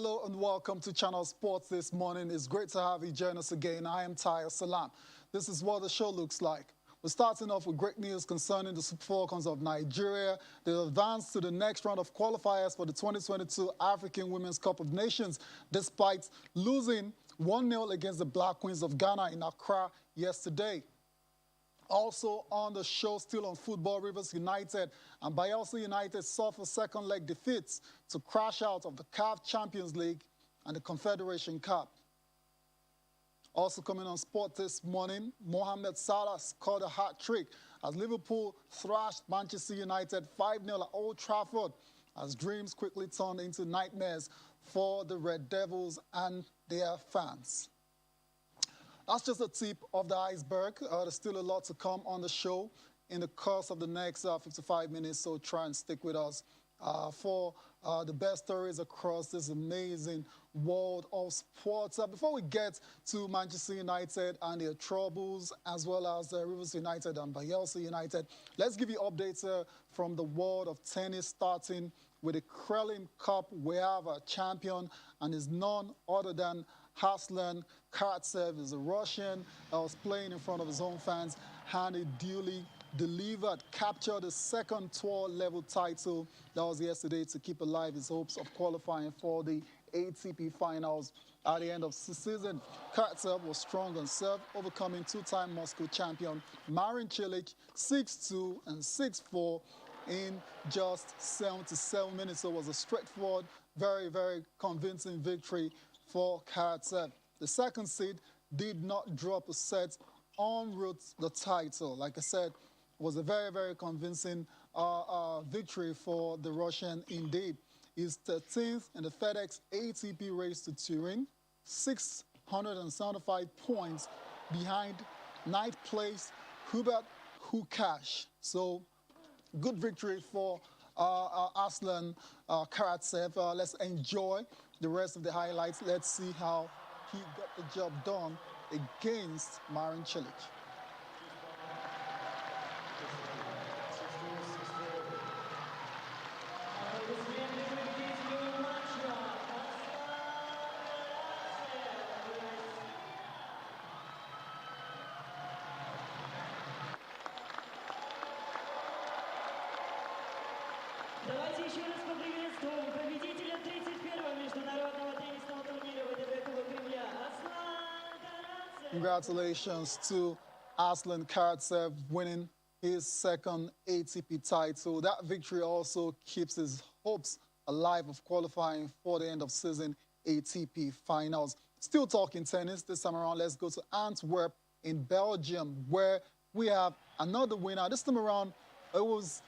Hello and welcome to Channel Sports this morning. It's great to have you join us again. I am Tayo Salam. This is what the show looks like. We're starting off with great news concerning the Super Falcons of Nigeria. They advanced to the next round of qualifiers for the 2022 African Women's Cup of Nations, despite losing 1-0 against the Black Queens of Ghana in Accra yesterday. Also on the show, still on football, Rivers United and Bayelsa United suffer second leg defeats to crash out of the CAF Champions League and the Confederation Cup. Also coming on sport this morning, Mohamed Salah scored a hat-trick as Liverpool thrashed Manchester United 5-0 at Old Trafford as dreams quickly turned into nightmares for the Red Devils and their fans. That's just a tip of the iceberg. There's still a lot to come on the show in the course of the next 55 minutes, so try and stick with us for the best stories across this amazing world of sports. Before we get to Manchester United and their troubles, as well as Rivers United and Bayelsa United, let's give you updates from the world of tennis, starting with the Kremlin Cup. We have a champion, and is none other than Aslan Karatsev. Is a Russian that was playing in front of his own fans, and he duly delivered, captured the second tour-level title. That was yesterday to keep alive his hopes of qualifying for the ATP finals at the end of the season. Karatsev was strong on serve, overcoming two-time Moscow champion Marin Cilic 6-2 and 6-4 in just 77 minutes. So it was a straightforward, very, very convincing victory for Karatsev. The second seed did not drop a set en route the title. Like I said, it was a very, very convincing victory for the Russian indeed. He's 13th in the FedEx ATP race to Turin, 675 points behind ninth place Hubert Hurkacz. So good victory for Aslan Karatsev. Let's enjoy the rest of the highlights. Let's see how he got the job done against Marin Cilic. Давайте еще раз поприветствуем победителя 31-го международного теннисного турнира ВТБ Кремля Aslan Karatsev. Congratulations to Aslan Karatsev winning his second ATP title. That victory also keeps his hopes alive of qualifying for the end of season ATP finals. Still talking tennis this time around. Let's go to Antwerp in Belgium, where we have another winner. This time around, it was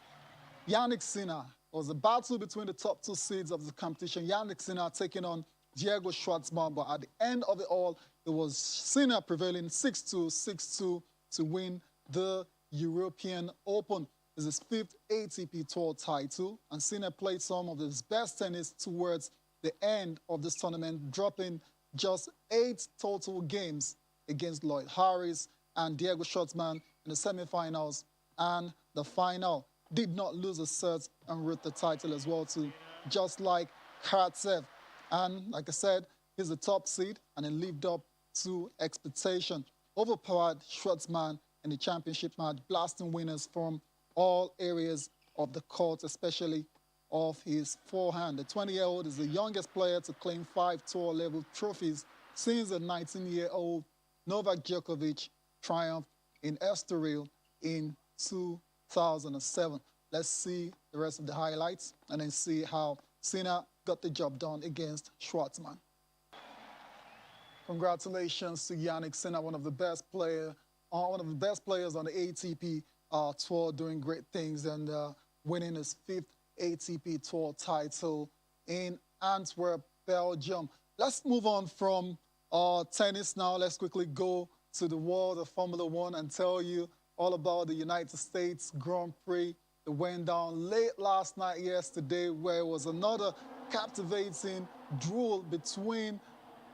Jannik Sinner. It was a battle between the top two seeds of the competition. Jannik Sinner taking on Diego Schwartzman, but at the end of it all, it was Sinner prevailing 6-2, 6-2 to win the European Open. It's his fifth ATP Tour title, and Sinner played some of his best tennis towards the end of this tournament, dropping just 8 total games against Lloyd Harris and Diego Schwartzman in the semifinals and the final. Did not lose a set and root the title as well too, just like Karatsev. And like I said, he's the top seed and he lived up to expectation. Overpowered Schwartzman in the championship match, blasting winners from all areas of the court, especially of his forehand. The 20-year-old is the youngest player to claim 5 tour-level trophies since the 19-year-old Novak Djokovic triumphed in Estoril in 2007. Let's see the rest of the highlights and then see how Sinner got the job done against Schwartzman. Congratulations to Jannik Sinner, one of the best players on the ATP tour, doing great things and winning his 5th ATP Tour title in Antwerp, Belgium. Let's move on from tennis now. Let's quickly go to the world of Formula One and tell you all about the United States Grand Prix. It went down late last night yesterday, where it was another captivating duel between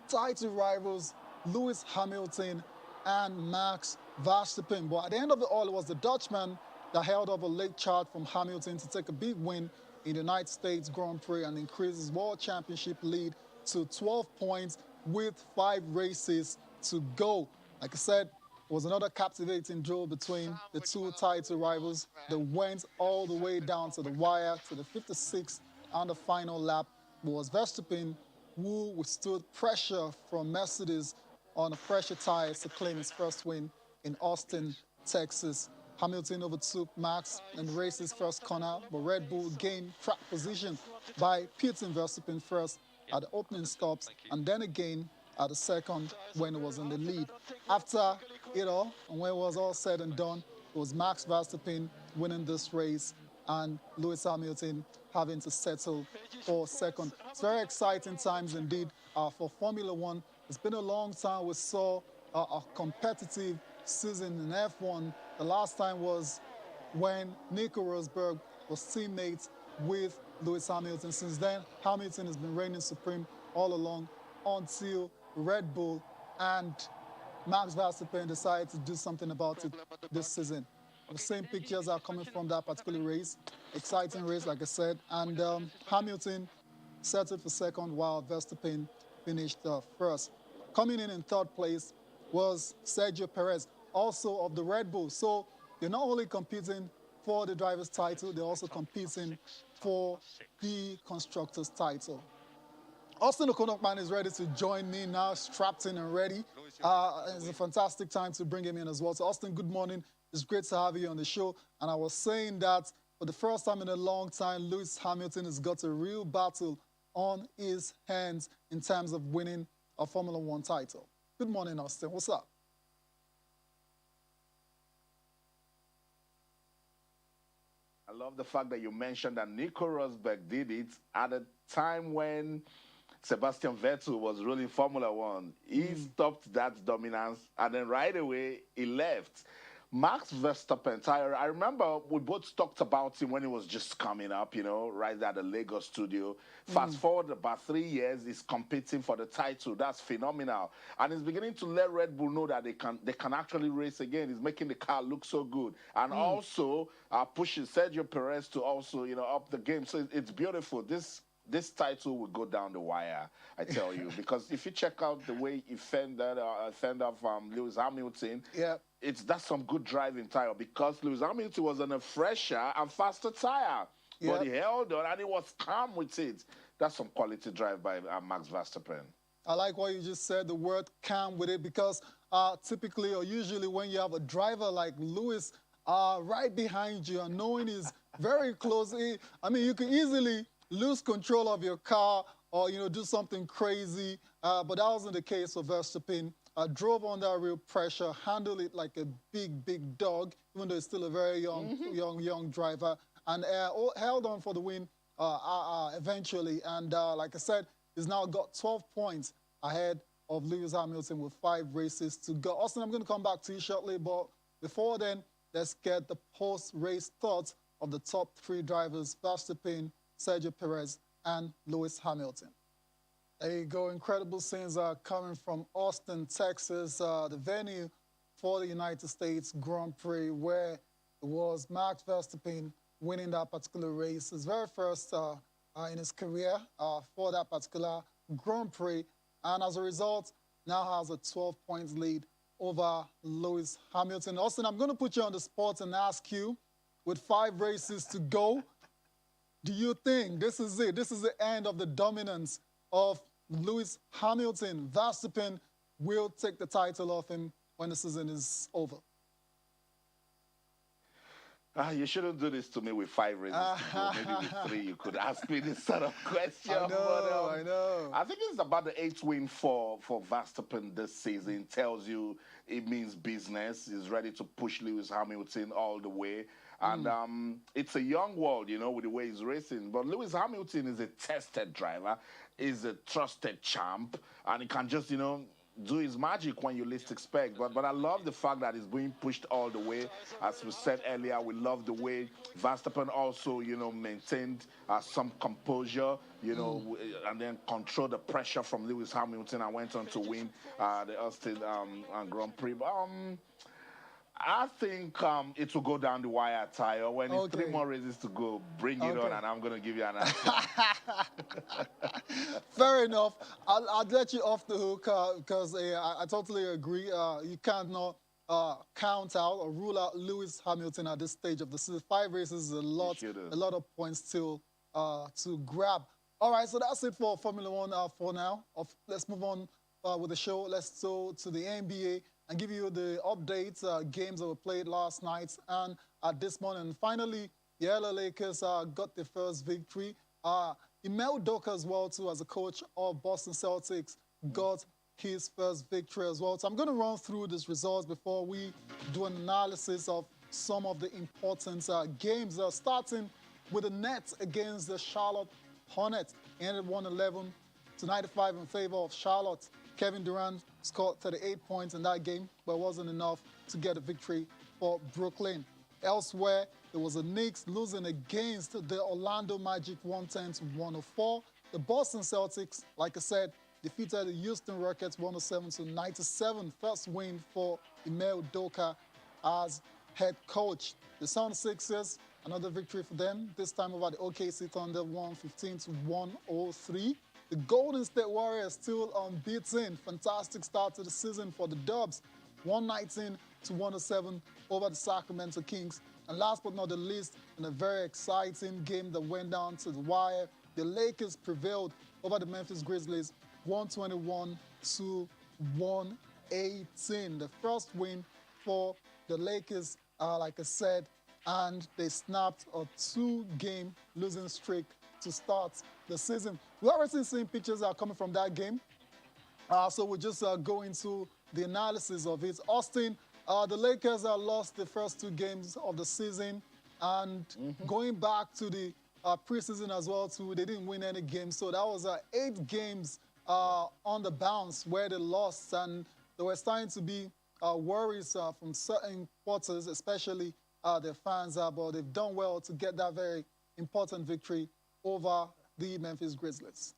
title rivals Lewis Hamilton and Max Verstappen. But at the end of it all, it was the Dutchman that held up a late charge from Hamilton to take a big win in the United States Grand Prix and increase his World Championship lead to 12 points with 5 races to go. Like I said, it was another captivating duel between the two title rivals that went all the way down to the wire, to the 56th and the final lap. It was Verstappen who withstood pressure from Mercedes on the pressure tires to claim his first win in Austin, Texas. Hamilton overtook Max in the race's first corner, but Red Bull gained track position by pitting Verstappen first at the opening stops and then again at the second when it was in the lead. After it all, and when it was all said and done, it was Max Verstappen winning this race and Lewis Hamilton having to settle for second. It's very exciting times indeed for Formula One. It's been a long time we saw a competitive season in F1. The last time was when Nico Rosberg was teammates with Lewis Hamilton. Since then, Hamilton has been reigning supreme all along until Red Bull and Max Verstappen decided to do something about it this season. The same pictures are coming from that particular race. Exciting race, like I said. And Hamilton settled for second while Verstappen finished first. Coming in third place was Sergio Perez, also of the Red Bull. So they're not only competing for the driver's title, they're also competing for the constructor's title. Austin Okonokman is ready to join me now, strapped in and ready. It's a fantastic time to bring him in as well. So Austin, good morning. It's great to have you on the show. And I was saying that for the first time in a long time, Lewis Hamilton has got a real battle on his hands in terms of winning a Formula One title. Good morning, Austin. What's up? I love the fact that you mentioned that Nico Rosberg did it at a time when Sebastian Vettel was ruling Formula One. He stopped that dominance, and then right away, he left. Max Verstappen, I remember we both talked about him when he was just coming up, you know, right at the Lagos studio. Fast forward about 3 years, he's competing for the title. That's phenomenal. And he's beginning to let Red Bull know that they can actually race again. He's making the car look so good. And also pushing Sergio Perez to also, you know, up the game. So it's beautiful. This title will go down the wire, I tell you, because if you check out the way he fended off Lewis Hamilton, that's some good driving tire, because Lewis Hamilton was on a fresher and faster tire, but he held on and he was calm with it. That's some quality drive by Max Verstappen. I like what you just said, the word calm with it, because typically or usually when you have a driver like Lewis right behind you and knowing he's very close, I mean, you can easily lose control of your car or, you know, do something crazy. But that wasn't the case for Verstappen. Drove under real pressure, handled it like a big dog, even though he's still a very young driver, and held on for the win eventually. And like I said, he's now got 12 points ahead of Lewis Hamilton with 5 races to go. Austin, I'm going to come back to you shortly, but before then, let's get the post-race thoughts of the top 3 drivers, Verstappen, Sergio Perez, and Lewis Hamilton. There you go. Incredible scenes are coming from Austin, Texas, the venue for the United States Grand Prix, where it was Max Verstappen winning that particular race, his very first in his career for that particular Grand Prix. And as a result, now has a 12-point lead over Lewis Hamilton. Austin, I'm going to put you on the spot and ask you, with 5 races to go, do you think this is it? This is the end of the dominance of Lewis Hamilton? Verstappen will take the title off him when the season is over. You shouldn't do this to me with 5 races to go. Maybe with 3 you could ask me this sort of question. I know. I think it's about the 8th win for Verstappen this season. Tells you it means business. He's ready to push Lewis Hamilton all the way. And it's a young world, you know, with the way he's racing. But Lewis Hamilton is a tested driver, is a trusted champ, and he can just, you know, do his magic when you least expect. But I love the fact that he's being pushed all the way. As we said earlier, we love the way Verstappen also, you know, maintained some composure, you know, and then controlled the pressure from Lewis Hamilton and went on to win the Austin Grand Prix. I think it will go down the wire, Tayo. When it's 3 more races to go, bring it on, and I'm going to give you an answer. Fair enough. I'll let you off the hook because I totally agree. You can't not count out or rule out Lewis Hamilton at this stage of the season. 5 races is a lot of points still to grab. All right, so that's it for Formula One for now. Let's move on with the show. Let's go to the NBA and give you the updates, games that were played last night and this morning. And finally, the LA Lakers got their first victory. Ime Udoka as well, too, as a coach of Boston Celtics, got his first victory as well. So I'm going to run through these results before we do an analysis of some of the important games. Starting with the Nets against the Charlotte Hornets. It ended 111 to 95 in favor of Charlotte. Kevin Durant scored 38 points in that game, but it wasn't enough to get a victory for Brooklyn. Elsewhere, there was the Knicks losing against the Orlando Magic 110 to 104. The Boston Celtics, like I said, defeated the Houston Rockets 107 to 97. First win for Ime Udoka as head coach. The 76ers, another victory for them, this time over the OKC Thunder 115 to 103. The Golden State Warriors still unbeaten. Fantastic start to the season for the Dubs. 119 to 107 over the Sacramento Kings. And last but not the least, in a very exciting game that went down to the wire, the Lakers prevailed over the Memphis Grizzlies 121 to 118. The first win for the Lakers, like I said, and they snapped a 2-game losing streak to start the season. We've already seen pictures coming from that game. So we'll just go into the analysis of it. Austin, the Lakers lost the first 2 games of the season. And going back to the preseason as well, too, they didn't win any games. So that was 8 games on the bounce where they lost. And there were starting to be worries from certain quarters, especially their fans. But they've done well to get that very important victory over the Memphis Grizzlies.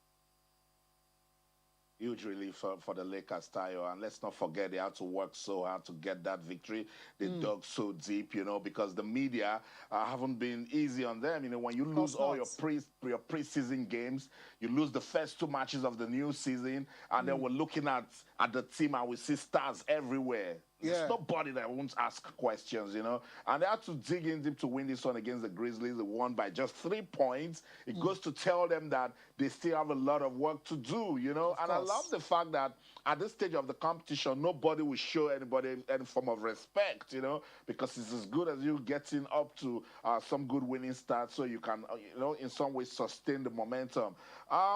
Huge relief for the Lakers, Tayo. And let's not forget they had to work so hard to get that victory. They dug so deep, you know, because the media haven't been easy on them. You know, when you lose all your preseason games, you lose the first 2 matches of the new season, and then we're looking at the team and we see stars everywhere. There's nobody that won't ask questions, you know. And they had to dig in deep to win this one against the Grizzlies. They won by just 3 points. It goes to tell them that they still have a lot of work to do, you know. And I love the fact that at this stage of the competition, nobody will show anybody any form of respect, you know, because it's as good as you getting up to some good winning starts so you can, you know, in some way sustain the momentum.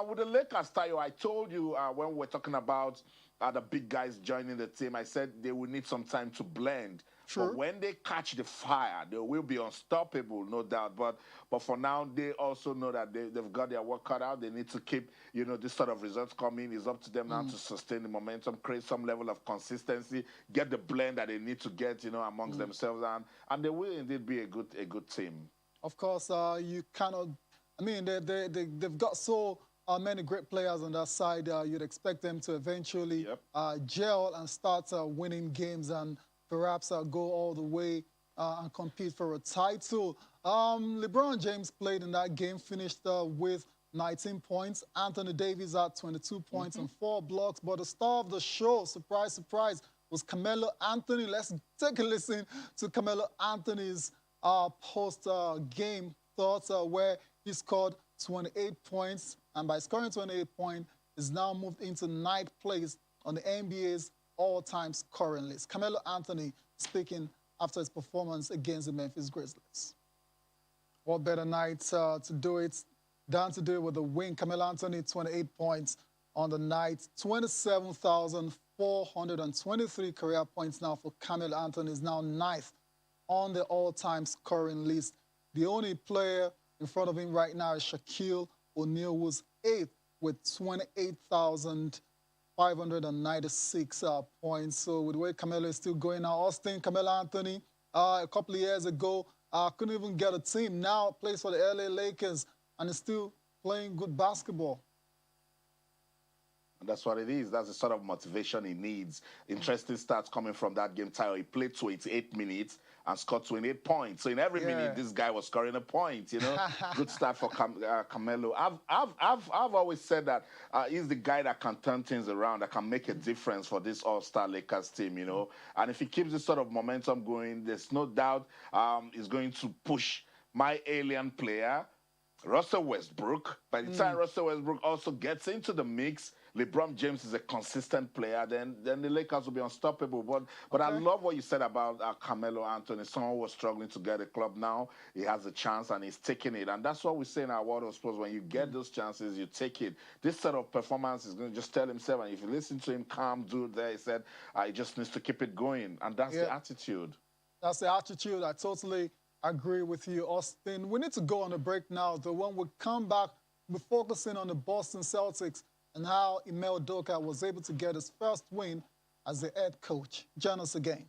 With the Lakers, Tayo, I told you when we were talking about the big guys joining the team, I said they will need some time to blend. Sure. But when they catch the fire, they will be unstoppable, no doubt. But for now, they also know that they've got their work cut out. They need to keep, you know, this sort of results coming. It's up to them now to sustain the momentum, create some level of consistency, get the blend that they need to get, you know, amongst themselves, and they will indeed be a good team. Of course, you cannot. I mean, they've got so many great players on that side. You'd expect them to eventually gel and start winning games and perhaps go all the way and compete for a title. LeBron James played in that game, finished with 19 points. Anthony Davis had 22 points and 4 blocks. But the star of the show, surprise, surprise, was Carmelo Anthony. Let's take a listen to Carmelo Anthony's post-game thoughts where he scored 28 points. And by scoring 28 points, is now moved into 9th place on the NBA's all-time scoring list. Carmelo Anthony speaking after his performance against the Memphis Grizzlies. What better night to do it than to do it with a win. Carmelo Anthony, 28 points on the night. 27,423 career points now for Carmelo Anthony. Is now 9th on the all-time scoring list. The only player in front of him right now is Shaquille O'Neal, who's 8th with 28,596 points. So with the way Carmelo is still going now, Austin, Carmelo Anthony, a couple of years ago, couldn't even get a team. Now plays for the LA Lakers and is still playing good basketball. And that's what it is. That's the sort of motivation he needs. Interesting stats coming from that game, Tayo. He played 28 minutes and scored 28 points. So in every minute, this guy was scoring a point. You know, good start for Camelo. I've always said that he's the guy that can turn things around, that can make a difference for this All-Star Lakers team. You know, and if he keeps this sort of momentum going, there's no doubt he's going to push my alien player, Russell Westbrook. By the time Russell Westbrook also gets into the mix, LeBron James is a consistent player, then the Lakers will be unstoppable. But I love what you said about Carmelo Anthony. Someone who was struggling to get a club now. He has a chance and he's taking it. And that's what we say in our world of sports. When you get those chances, you take it. This sort of performance is going to just tell himself. And if you listen to him, calm dude there, he said he just needs to keep it going. And that's the attitude. That's the attitude. I totally agree with you, Austin. We need to go on a break now. The when we come back, we're focusing on the Boston Celtics and how Ime Udoka was able to get his first win as the head coach. Join us again.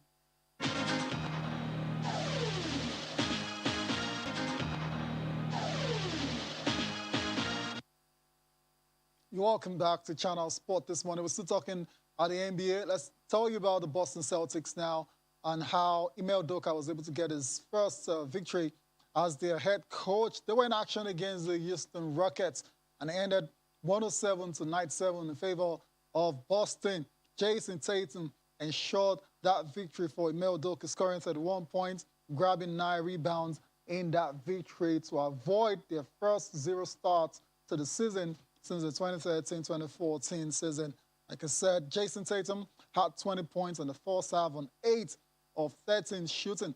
You're welcome back to Channel Sport this morning. We're still talking about the NBA. Let's tell you about the Boston Celtics now and how Ime Udoka was able to get his first victory as their head coach. They were in action against the Houston Rockets and ended 107-97 in favor of Boston. Jason Tatum ensured that victory for Ime Udoka, scoring 31 points, grabbing 9 rebounds in that victory to avoid their first 0 starts to the season since the 2013-2014 season. Like I said, Jason Tatum had 20 points in the first half on 8 of 13 shooting.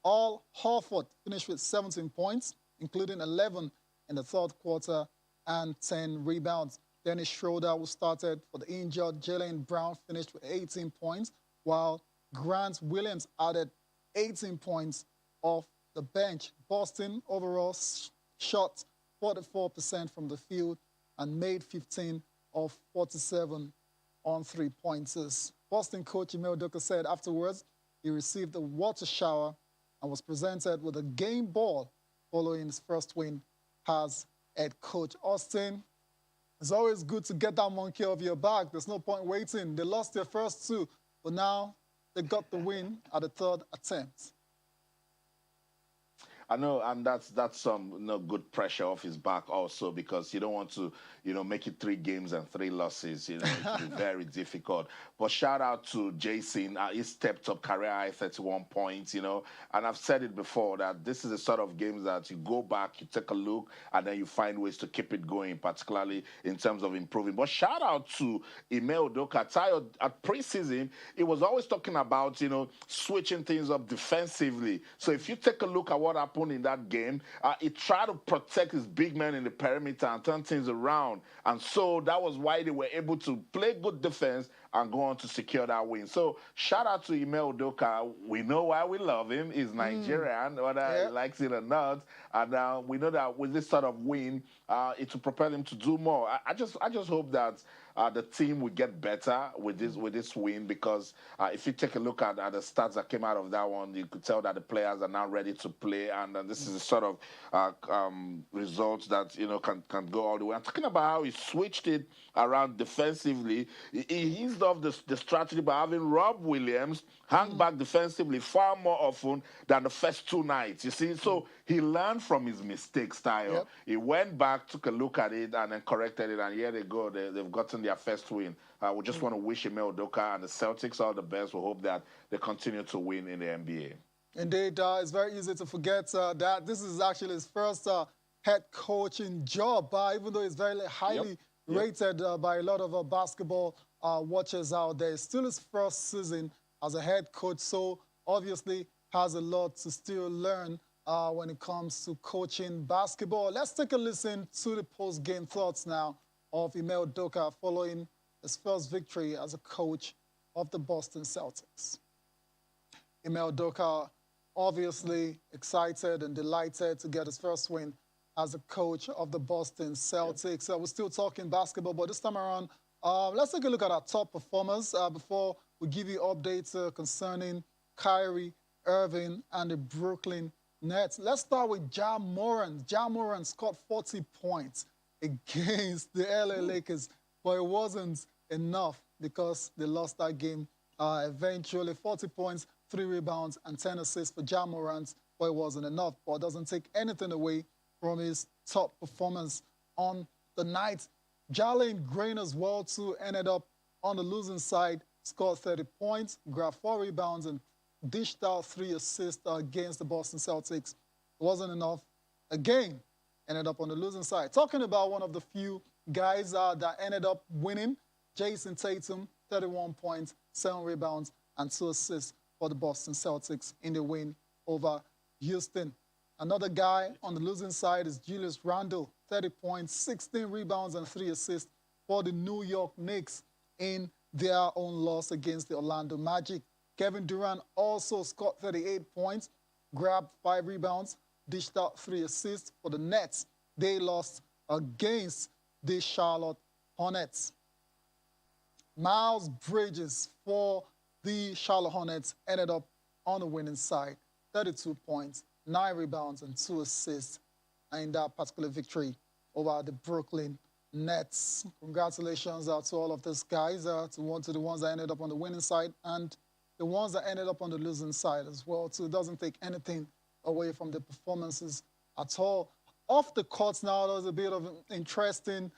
Al Horford finished with 17 points, including 11 in the third quarter and 10 rebounds. Dennis Schroeder, who started for the injured Jaylen Brown, finished with 18 points, while Grant Williams added 18 points off the bench. Boston overall shot 44% from the field and made 15 of 47 on 3-pointers. Boston coach Ime Udoka said afterwards he received a water shower and was presented with a game ball following his first win as head coach. Austin, it's always good to get that monkey off your back. There's no point waiting. They lost their first 2, but now they got the win at the 3rd attempt. I know, and that's some good pressure off his back also, because you don't want to make it 3 games and 3 losses. It will be very difficult. But shout out to Jason. He stepped up, career high 31 points. And I've said it before that this is the sort of games that you go back, you take a look, and then you find ways to keep it going, particularly in terms of improving. But shout out to Ime Udoka. Tayo, at preseason, he was always talking about switching things up defensively. So if you take a look at what happened in that game, he tried to protect his big man in the perimeter and turn things around. And so that was why they were able to play good defense and go on to secure that win. So shout out to Ime Udoka. We know why we love him. He's Nigerian, whether he likes it or not. And we know that with this sort of win, it will propel him to do more. I just hope that the team will get better with this win, because if you take a look at the stats that came out of that one, you could tell that the players are now ready to play, and this is the sort of results that can go all the way. I'm talking about how he switched it around defensively. He eased off the strategy by having Rob Williams hang back defensively far more often than the first 2 nights. You see, so he learned from his mistakes, Tayo. Yep. He went back, took a look at it, and then corrected it, and here they go. They've gotten their first win. We just want to wish Ime Udoka and the Celtics all the best. We hope that they continue to win in the NBA. Indeed, it's very easy to forget that this is actually his first head coaching job, even though it's very highly rated by a lot of basketball watchers out there. It's still his first season as a head coach, so obviously has a lot to still learn when it comes to coaching basketball. Let's take a listen to the post-game thoughts now of Ime Udoka following his first victory as a coach of the Boston Celtics. Ime Udoka obviously excited and delighted to get his first win as a coach of the Boston Celtics. We're still talking basketball, but this time around, let's take a look at our top performers before we give you updates concerning Kyrie Irving and the Brooklyn Nets. Let's start with Ja Morant. Ja Morant scored 40 points against the LA Lakers, but it wasn't enough because they lost that game eventually. 40 points, 3 rebounds, and 10 assists for Ja Morant, but it wasn't enough. But it doesn't take anything away from his top performance on the night. JALEN Green as well, too, ended up on the losing side, scored 30 points, grabbed 4 rebounds, and dished out 3 assists against the Boston Celtics. It wasn't enough. Again, ended up on the losing side. Talking about one of the few guys that ended up winning, Jason Tatum, 31 points, 7 rebounds, and 2 assists for the Boston Celtics in the win over Houston. Another guy on the losing side is Julius Randle, 30 points, 16 rebounds, and 3 assists for the New York Knicks in their own loss against the Orlando Magic. Kevin Durant also scored 38 points, grabbed 5 rebounds, dished out 3 assists for the Nets. They lost against the Charlotte Hornets. Miles Bridges for the Charlotte Hornets ended up on the winning side, 32 points, 9 rebounds, and 2 assists in that particular victory over the Brooklyn Nets. Congratulations to all of these guys, to the ones that ended up on the winning side and the ones that ended up on the losing side as well. So it doesn't take anything away from the performances at all. Off the court now, there was a bit of an interesting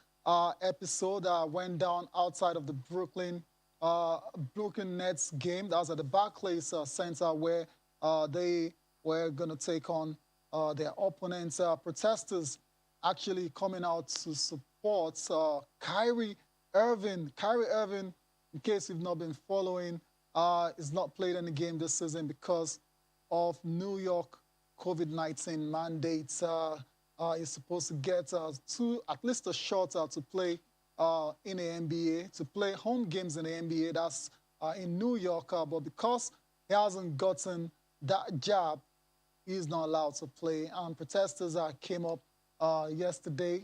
episode that went down outside of the Brooklyn Nets game. That was at the Barclays Center where they were going to take on their opponents. Protesters actually coming out to support Kyrie Irving. Kyrie Irving, in case you've not been following, is not played any game this season because of New York COVID-19 mandates. He's supposed to get at least a shot to play in the NBA, to play home games in the NBA. That's in New York, but because he hasn't gotten that jab, he's not allowed to play. And protesters came up yesterday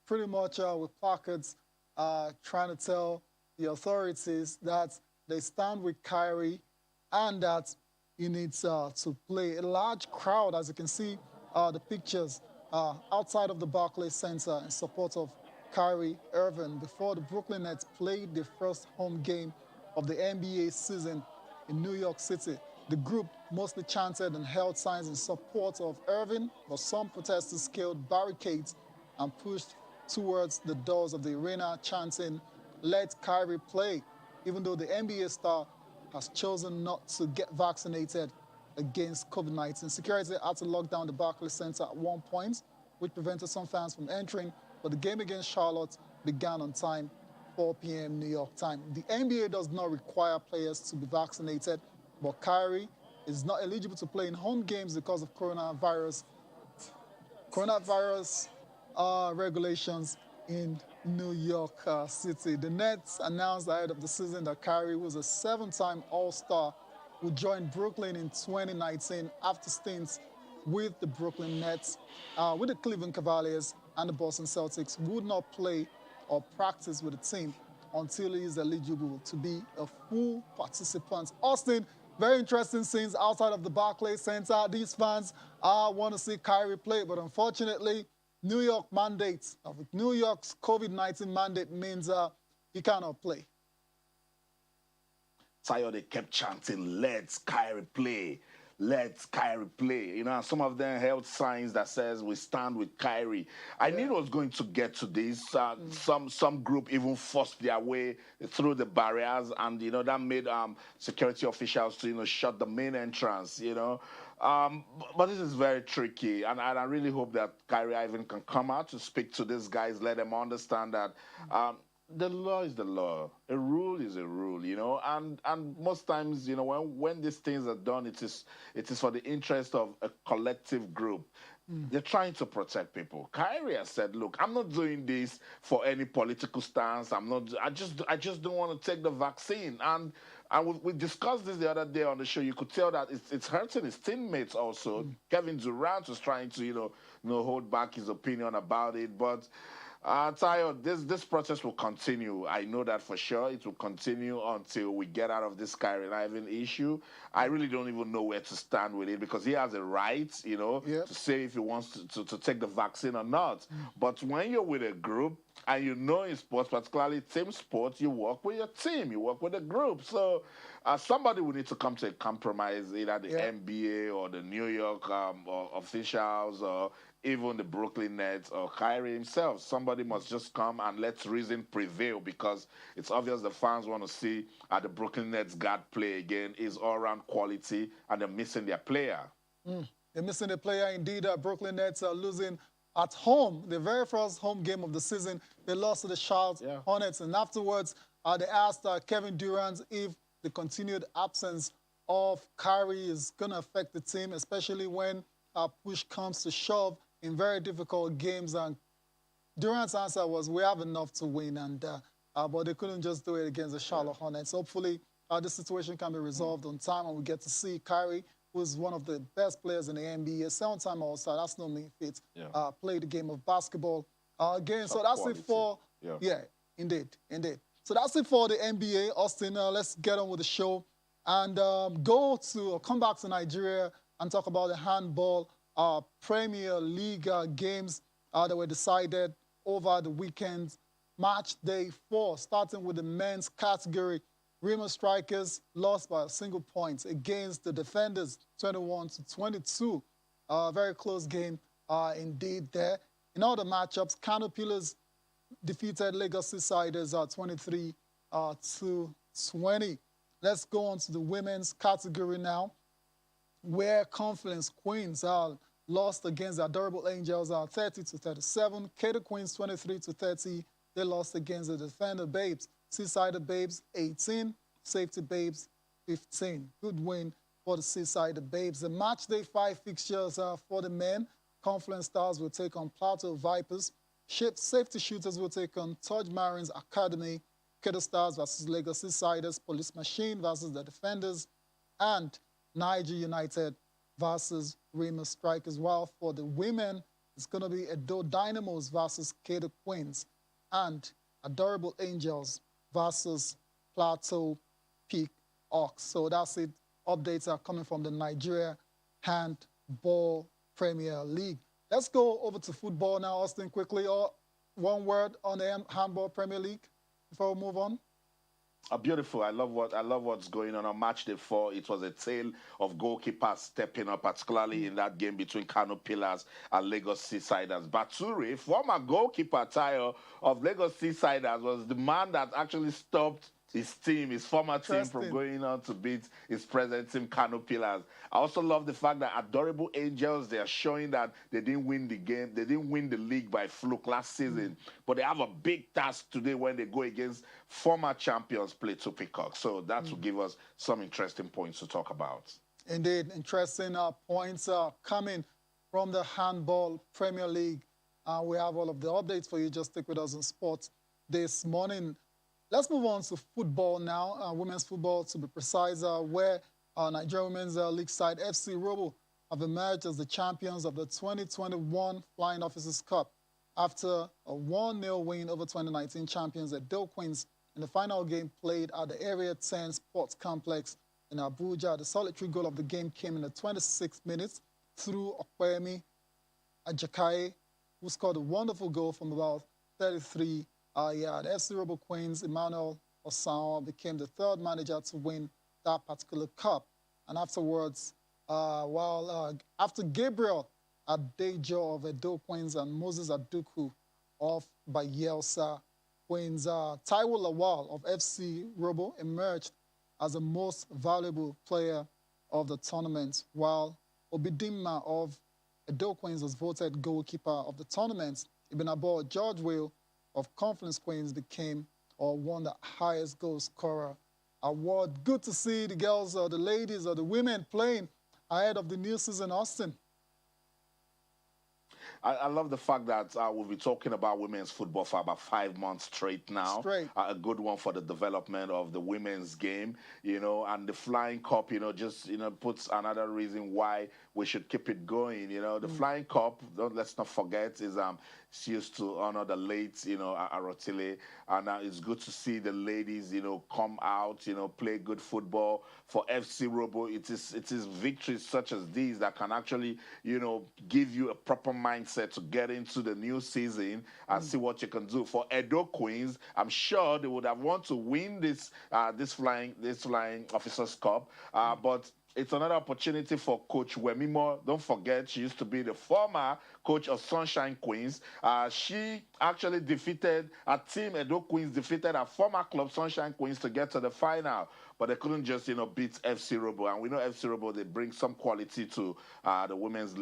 pretty much with placards trying to tell the authorities that they stand with Kyrie and that he needs to play. A large crowd, as you can see the pictures, outside of the Barclays Center in support of Kyrie Irving before the Brooklyn Nets played their first home game of the NBA season in New York City. The group mostly chanted and held signs in support of Irving, but some protesters scaled barricades and pushed towards the doors of the arena, chanting, "Let Kyrie play," even though the NBA star has chosen not to get vaccinated against COVID-19. Security had to lock down the Barclays Center at one point, which prevented some fans from entering, but the game against Charlotte began on time, 4 p.m. New York time. The NBA does not require players to be vaccinated, but Kyrie is not eligible to play in home games because of coronavirus regulations in New York City. The Nets announced ahead of the season that Kyrie, who was a 7-time All-Star, would join Brooklyn in 2019 after stints with the Brooklyn Nets, with the Cleveland Cavaliers and the Boston Celtics, would not play or practice with the team until he is eligible to be a full participant. Austin, very interesting scenes outside of the Barclays Center. These fans want to see Kyrie play, but unfortunately, New York mandates, New York's COVID-19 mandate means he cannot play. Tayo, they kept chanting, "Let Kyrie play. Let Kyrie play." You know, and some of them held signs that says, "We stand with Kyrie." I knew it was going to get to this. Some group even forced their way through the barriers, and you know that made security officials to shut the main entrance. But this is very tricky, and I really hope that Kyrie Irving can come out to speak to these guys, let them understand that. The law is the law. A rule is a rule, and most times, when these things are done, it is for the interest of a collective group. They're trying to protect people. Kyrie has said, "Look, I'm not doing this for any political stance. I just don't want to take the vaccine." And we discussed this the other day on the show. You could tell that it's hurting his teammates also. Kevin Durant was trying to, hold back his opinion about it, but. Tayo, this process will continue. I know that for sure. It will continue until we get out of this Kyrie Irving issue. I really don't even know where to stand with it because he has a right, to say if he wants to take the vaccine or not. But when you're with a group, And you know in sports, particularly team sports, you work with your team, you work with a group. So somebody will need to come to a compromise, either the NBA or the New York or officials or even the Brooklyn Nets or Kyrie himself. Somebody must just come and let reason prevail, because it's obvious the fans want to see the Brooklyn Nets guard play again. Is all-around quality, and they're missing their player. They're missing the player. Indeed, Brooklyn Nets are losing at home. The very first home game of the season, they lost to the Charlotte Hornets. And afterwards, they asked Kevin Durant if the continued absence of Kyrie is going to affect the team, especially when push comes to shove in very difficult games. And Durant's answer was, we have enough to win. And but they couldn't just do it against the Charlotte Hornets. Hopefully, this situation can be resolved on time, and we get to see Kyrie, who's one of the best players in the NBA, 7-time All-Star. That's no mean feat. Play the game of basketball again. So that's it for, indeed. So that's it for the NBA. Austin, let's get on with the show and come back to Nigeria and talk about the handball Premier League games that were decided over the weekend. Match day 4, starting with the men's category. Remo Strikers lost by a single point against the Defenders, 21-22. Very close game indeed there. In all the matchups, Kano Pillars defeated Lagos Seasiders 23-20. Let's go on to the women's category now, where Confluence Queens lost against the Adorable Angels 30-37. Cato Queens 23-30. They lost against the Defender Babes. Seasider Babes 18, Safety Babes 15. Good win for the Seasider Babes. The match day 5 fixtures for the men. Confluence Stars will take on Plateau Vipers. Safety Shooters will take on Tudge Marines Academy. Cato Stars versus Lagos Seasiders. Police Machine versus the Defenders. And Niger United versus Remo Strikers. While for the women, it's going to be Edo Dynamos versus Cato Queens. And Adorable Angels versus Plateau Peak Ox. So that's it. Updates are coming from the Nigeria Handball Premier League. Let's go over to football now, Austin, quickly. One word on the Handball Premier League before we move on. Beautiful. I love what's going on match day 4. It was a tale of goalkeepers stepping up, particularly in that game between Kano Pillars and Lagos Seasiders. Bature, former goalkeeper Tayo of Lagos Seasiders, was the man that actually stopped his team, his former team, from going on to beat his present team, Kano Pillars. I also love the fact that Adorable Angels, they are showing that they didn't win the game. They didn't win the league by fluke last season. But they have a big task today when they go against former champions, Plateau Peacock. So that will give us some interesting points to talk about. Indeed, interesting points coming from the Handball Premier League. We have all of the updates for you. Just stick with us in sports this morning. Let's move on to football now, women's football to be precise, where Nigerian Women's League side FC Robo have emerged as the champions of the 2021 Flying Officers Cup after a 1-0 win over 2019 champions at Edo Queens in the final game played at the Area 10 Sports Complex in Abuja. The solitary goal of the game came in the 26th minute through Okwemi Ajakaye, who scored a wonderful goal from about 33 the FC Robo Queens, Emmanuel Osawa, became the 3rd manager to win that particular cup. And afterwards, after Gabriel Adejo of Edo Queens and Moses Aduku of Bayelsa Queens, Taiwo Lawal of FC Robo emerged as the most valuable player of the tournament, while Obidimma of Edo Queens was voted goalkeeper of the tournament. Ibn Abor George Will of Confluence Queens won the highest goal scorer award. Good to see the girls or the ladies or the women playing ahead of the new season, Austin. I love the fact that we'll be talking about women's football for about 5 months straight now. A good one for the development of the women's game, and the Flying Cup, just, puts another reason why we should keep it going. The Flying Cup, let's not forget, is used to honor the late, Arotile, and it's good to see the ladies, come out, play good football. For FC Robo, it is victories such as these that can actually, give you a proper mindset mindset to get into the new season and see what you can do. For Edo Queens, I'm sure they would have want to win this this flying officers cup, but it's another opportunity for Coach Wemimo. Don't forget, she used to be the former coach of Sunshine Queens. She actually defeated a team, Edo Queens defeated a former club, Sunshine Queens, to get to the final. But they couldn't just, beat FC Robo. And we know FC Robo, they bring some quality to the women's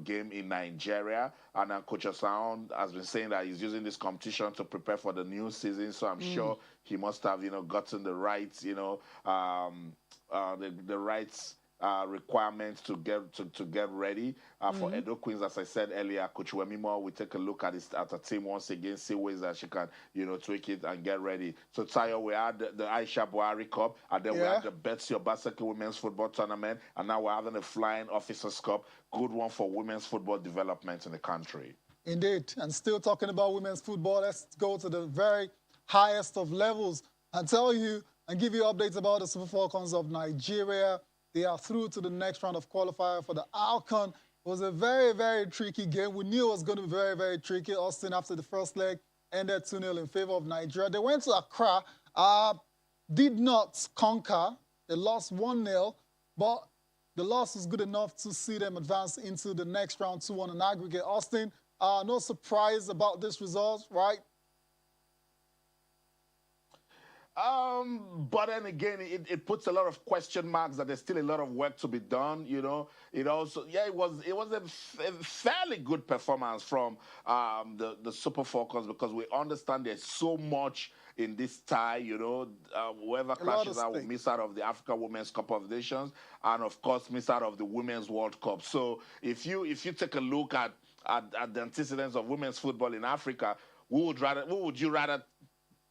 game in Nigeria. And Coach Osaon has been saying that he's using this competition to prepare for the new season. So I'm sure he must have, gotten the right, the right requirements to get ready for Edo Queens. As I said earlier, Coach Wemimo will take a look at the team once again, see ways that she can, tweak it and get ready. So Tayo, we had the Aisha Buhari Cup, and then we had the Betsy Obaseki Women's Football Tournament, and now we're having the Flying Officers Cup. Good one for women's football development in the country. Indeed. And still talking about women's football, let's go to the very highest of levels and tell you and give you updates about the Super Falcons of Nigeria. They are through to the next round of qualifier for the ALCON. It was a very, very tricky game. We knew it was going to be very, very tricky. Austin, after the first leg, ended 2-0 in favor of Nigeria. They went to Accra, did not conquer. They lost 1-0, but the loss was good enough to see them advance into the next round 2-1 in aggregate. Austin, no surprise about this result, right? But then again, it puts a lot of question marks that there's still a lot of work to be done. It also, it was a fairly good performance from the Super Falcons, because we understand there's so much in this tie. Whoever clashes out will miss out of the Africa Women's Cup of Nations, and of course miss out of the Women's World Cup. So if you take a look at the antecedents of women's football in Africa, who would you rather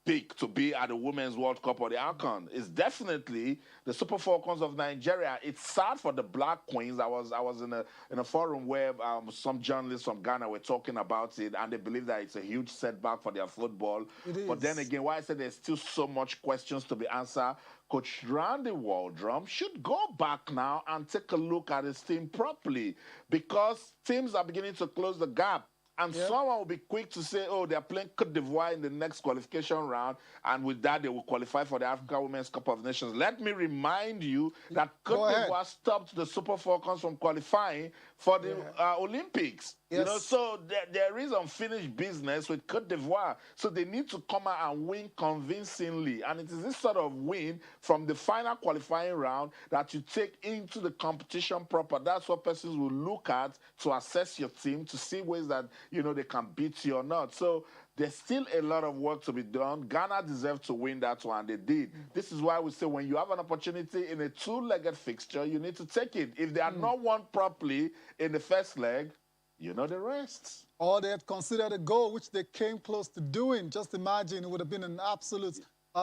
pick to be at the Women's World Cup or the ALCON? It's definitely the Super Falcons of Nigeria. It's sad for the Black Queens. I was in a forum where some journalists from Ghana were talking about it, and they believe that it's a huge setback for their football. But then again, why I said there's still so much questions to be answered, Coach Randy Waldrum should go back now and take a look at his team properly, because teams are beginning to close the gap. And someone will be quick to say, oh, they're playing Côte d'Ivoire in the next qualification round, and with that, they will qualify for the Africa Women's Cup of Nations. Let me remind you that Côte d'Ivoire stopped the Super Falcons from qualifying for the Olympics. So there is unfinished business with Côte d'Ivoire. So they need to come out and win convincingly. And it is this sort of win from the final qualifying round that you take into the competition proper. That's what persons will look at to assess your team, to see ways that, they can beat you or not. So there's still a lot of work to be done. Ghana deserved to win that one. They did. This is why we say when you have an opportunity in a two-legged fixture, you need to take it. If they are not won properly in the first leg, you know the rest. Or they had considered a goal, which they came close to doing. Just imagine, it would have been an absolute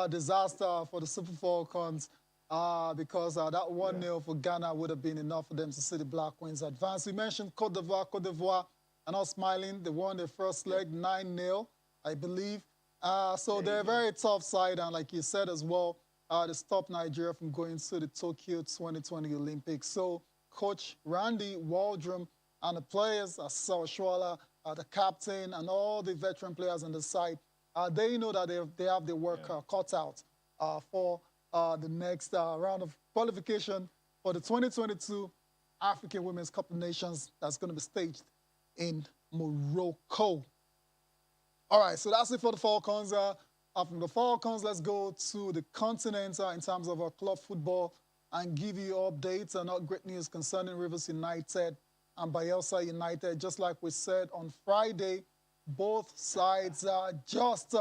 disaster for the Super Falcons, because that 1-0 for Ghana would have been enough for them to see the Black Queens advance. We mentioned Côte d'Ivoire are not smiling. They won their first leg 9-0, I believe. So they're a very tough side, and like you said as well, they stopped Nigeria from going to the Tokyo 2020 Olympics. So Coach Randy Waldrum and the players, Solskjaer, the captain, and all the veteran players on the side, they know that they have their work cut out for the next round of qualification for the 2022 African Women's Cup of Nations that's going to be staged in Morocco. All right, so that's it for the Falcons. From the Falcons, let's go to the continent in terms of our club football and give you updates and great news concerning Rivers United and Bayelsa United. Just like we said on Friday, both sides just,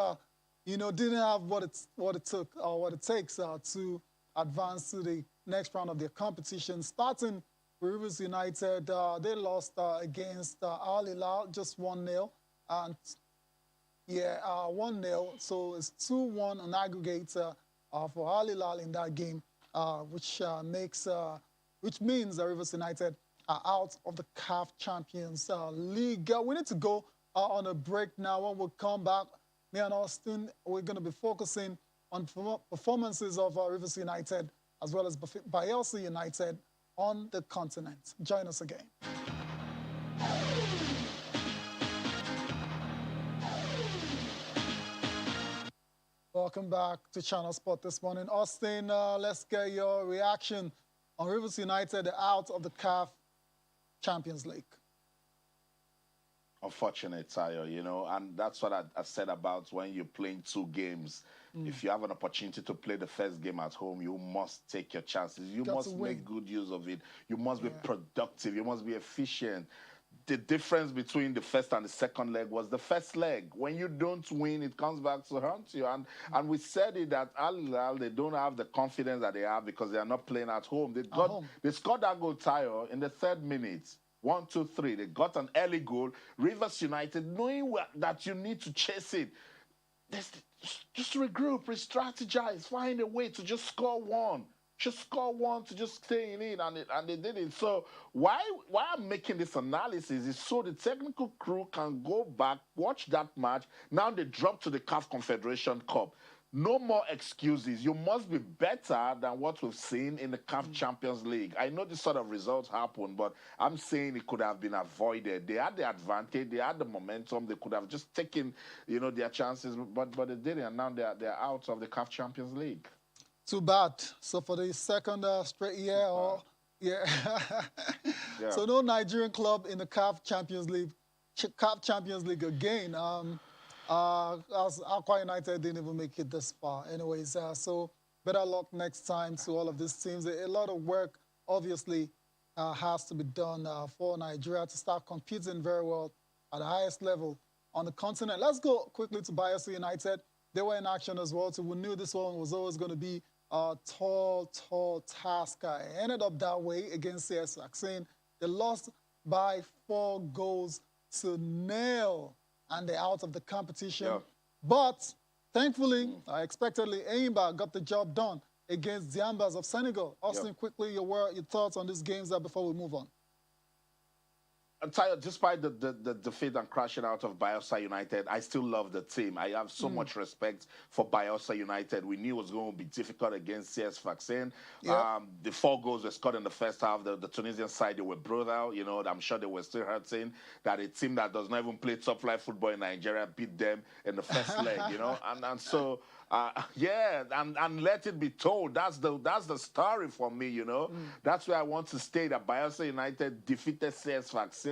didn't have what it takes to advance to the next round of their competition. Starting with Rivers United, they lost against Al Hilal, just 1-0. And 1-0. So it's 2-1 on aggregate for Al Hilal in that game, which means that Rivers United are out of the CAF Champions League. We need to go on a break now. When we come back, me and Austin, we're going to be focusing on performances of Rivers United as well as Bayelsa United on the continent. Join us again. Welcome back to Channel Sport this morning. Austin, let's get your reaction on Rivers United out of the CAF Champions League. Unfortunate, Tayo, you know, and that's what I said about when you're playing two games. If you have an opportunity to play the first game at home, you must take your chances. You must make good use of it. You must be productive. You must be efficient. The difference between the first and the second leg was the first leg. When you don't win, it comes back to haunt you. And we said it that Al Hilal, they don't have the confidence that they have because they are not playing at home. They scored that goal, Tayo, in the 3rd minute. 1, 2, 3. They got an early goal. Rivers United, knowing that you need to chase it, just regroup, re-strategize, find a way to just score one. Just score one to just stay in it, and they did it. So why I'm making this analysis is so the technical crew can go back, watch that match. Now they drop to the CAF Confederation Cup. No more excuses. You must be better than what we've seen in the CAF Champions League. I know this sort of results happen, but I'm saying it could have been avoided. They had the advantage. They had the momentum. They could have just taken, you know, their chances, but they didn't. And now they're out of the CAF Champions League. Too bad. So for the second straight year, So no Nigerian club in the CAF Champions League again. Aqua United didn't even make it this far. Anyways, so better luck next time to all of these teams. A lot of work, obviously, has to be done for Nigeria to start competing very well at the highest level on the continent. Let's go quickly to Bayelsa United. They were in action as well, so we knew this one was always going to be a tall task. It ended up that way against CS Vaccine. They lost by 4 goals to 0. And they're out of the competition. But thankfully, expectedly, Enyimba got the job done against the Ambas of Senegal. Austin, quickly, your thoughts on these games before we move on. Despite the defeat and crashing out of Bayelsa United, I still love the team. I have so much respect for Bayelsa United. We knew it was going to be difficult against CS Vaccine. The 4 goals were scored in the first half. The Tunisian side, they were brutal. You know, I'm sure they were still hurting that a team that does not even play top-flight football in Nigeria beat them in the first leg, you know. And so... and let it be told. That's the story for me, you know. That's where I want to stay. That Bayelsa United defeated CS Vaccine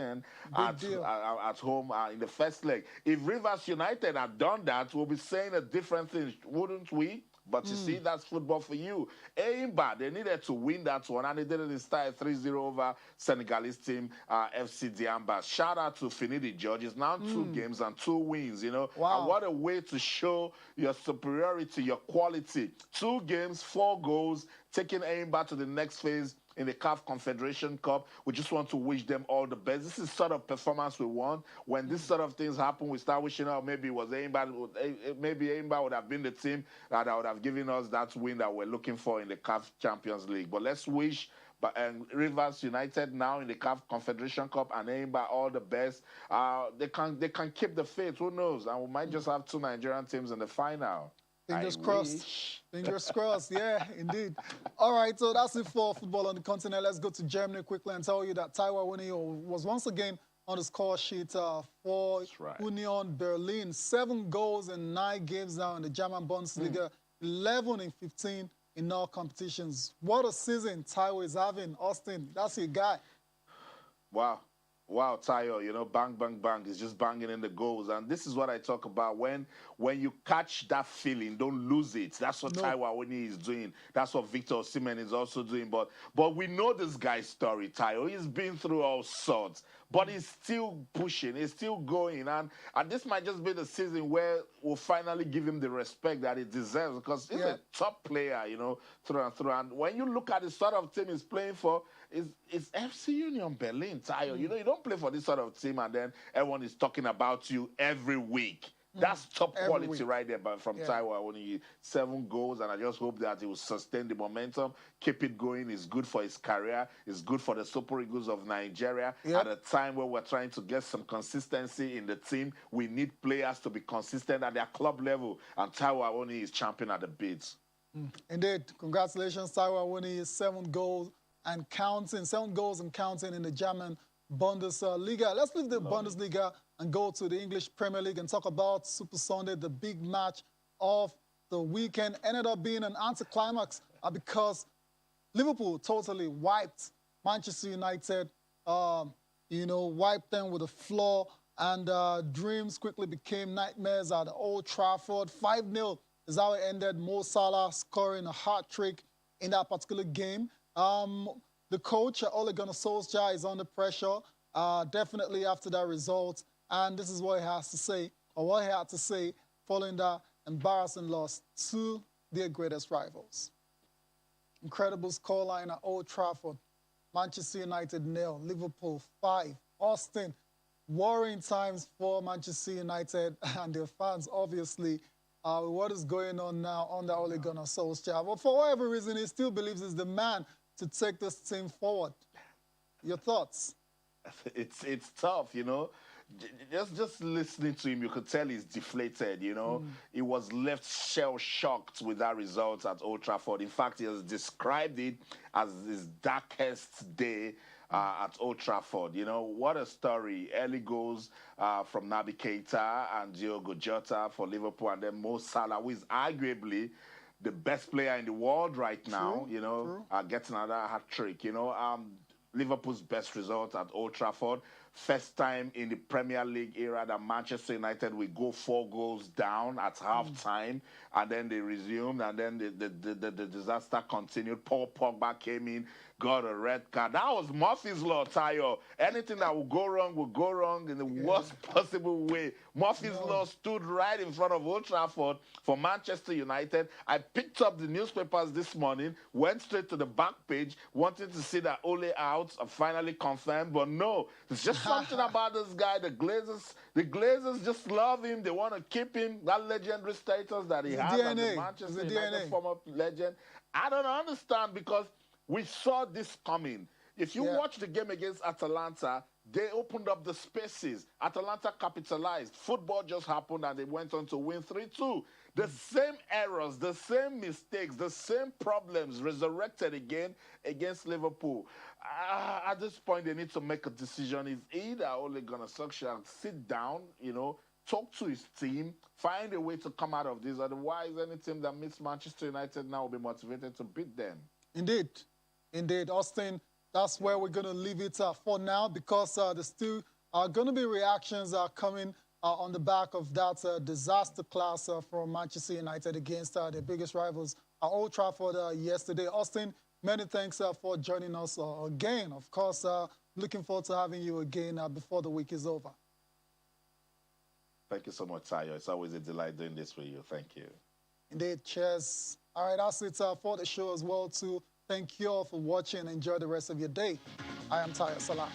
at home in the first leg. If Rivers United had done that, we'll be saying a different thing, wouldn't we? But you see, that's football for you. Enyimba, they needed to win that one, and they did it in style 3-0 over Senegalese team FC Diamba. Shout out to Finidi George. It's now 2 games and 2 wins, you know. Wow. And what a way to show your superiority, your quality. 2 games, 4 goals, taking Enyimba to the next phase in the CAF Confederation Cup. We just want to wish them all the best. This is sort of performance we want. When this sort of things happen, we start wishing out maybe it was maybe Enyimba would have been the team that would have given us that win that we're looking for in the CAF Champions League. But let's wish Rivers United now in the CAF Confederation Cup and Enyimba all the best. They can keep the faith. Who knows? And we might just have 2 Nigerian teams in the final. Fingers crossed. Fingers crossed. Yeah, indeed. All right, so that's it for football on the continent. Let's go to Germany quickly and tell you that Awoniyi was once again on the score sheet for Union Berlin. 7 goals in 9 games now in the German Bundesliga, 11 in 15 in all competitions. What a season Taiwo is having. Austin, that's your guy. Wow, Tayo, you know, bang, bang, bang. He's just banging in the goals. And this is what I talk about. When you catch that feeling, don't lose it. That's what Taiwo Awoniyi is doing. That's what Victor Osimhen is also doing. But we know this guy's story, Tayo. He's been through all sorts. But he's still pushing. He's still going. And this might just be the season where we'll finally give him the respect that he deserves. Because he's a top player, you know, through and through. And when you look at the sort of team he's playing for, it's FC Union Berlin, Tayo. You know, you don't play for this sort of team and then everyone is talking about you every week. That's top quality right there from Taiwo Awoniyi. 7 goals, and I just hope that he will sustain the momentum, keep it going. It's good for his career. It's good for the Super Eagles of Nigeria. At a time where we're trying to get some consistency in the team, we need players to be consistent at their club level, and Taiwo Awoniyi is champion at the bids. Indeed. Congratulations, Taiwo Awoniyi. 7 goals and counting. 7 goals and counting in the German Bundesliga. Let's leave the Bundesliga and go to the English Premier League and talk about Super Sunday, the big match of the weekend ended up being an anticlimax because Liverpool totally wiped Manchester United, wiped them with a floor, and dreams quickly became nightmares at Old Trafford. 5-0 is how it ended. Mo Salah scoring a hat-trick in that particular game. The coach, Ole Gunnar Solskjaer, is under pressure, definitely after that result. And this is what he has to say, or what he had to say following that embarrassing loss to their greatest rivals. Incredible scoreline at Old Trafford. Manchester United 0, Liverpool 5. Austin, worrying times for Manchester United and their fans, obviously. What is going on now under Ole Gunnar Solskjaer? But for whatever reason, he still believes he's the man to take this team forward. Your thoughts? It's tough, you know. Just listening to him, you could tell he's deflated, you know. He was left shell-shocked with that result at Old Trafford. In fact, he has described it as his darkest day at Old Trafford. You know, what a story. Early goals from Naby Keita and Diogo Jota for Liverpool, and then Mo Salah, who is arguably the best player in the world right now, you know, getting another hat-trick, you know. Liverpool's best result at Old Trafford. First time in the Premier League era that Manchester United will go 4 goals down at half-time, and then they resumed, and then the disaster continued. Paul Pogba came in, got a red card. That was Murphy's Law, Tayo. Anything that will go wrong in the worst possible way. Murphy's Law stood right in front of Old Trafford for Manchester United. I picked up the newspapers this morning, went straight to the back page, wanting to see that Ole out, finally confirmed, but no, it's just something about this guy. The Glazers just love him. They want to keep him, that legendary status that he has as the Manchester United former legend. I don't understand, because we saw this coming. If you watch the game against Atalanta, they opened up the spaces. Atalanta capitalized. Football just happened, and they went on to win 3-2. The same errors, the same mistakes, the same problems resurrected again against Liverpool. At this point, they need to make a decision. It's either Ole Gunnar Solskjaer sit down, you know, talk to his team, find a way to come out of this. Otherwise, any team that meets Manchester United now will be motivated to beat them. Indeed. Indeed, Austin, that's where we're going to leave it for now, because there's still going to be reactions coming on the back of that disaster class from Manchester United against their biggest rivals at Old Trafford yesterday. Austin, many thanks for joining us again. Of course, looking forward to having you again before the week is over. Thank you so much, Tayo. It's always a delight doing this with you. Thank you. Indeed, cheers. All right, that's it for the show as well, too. Thank you all for watching. Enjoy the rest of your day. I am Tayo Salam.